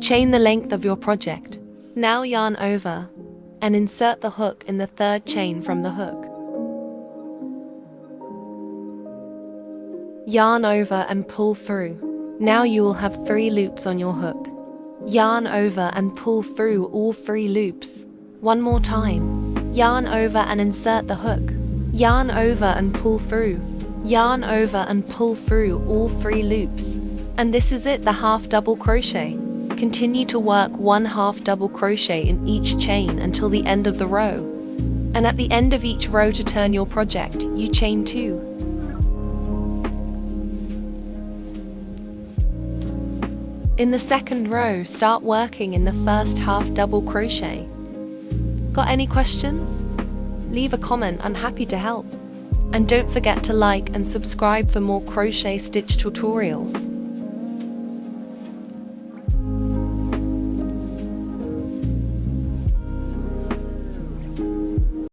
Chain the length of your project. Now yarn over and insert the hook in the third chain from the hook. Yarn over and pull through. Now you will have 3 loops on your hook. Yarn over and pull through all 3 loops. One more time. Yarn over and insert the hook. Yarn over and pull through. Yarn over and pull through all 3 loops. And this is it, the half double crochet. Continue to work 1 half double crochet in each chain until the end of the row. And at the end of each row to turn your project, you chain 2. In the second row, start working in the first half double crochet. Got any questions? Leave a comment, I'm happy to help. And don't forget to like and subscribe for more crochet stitch tutorials.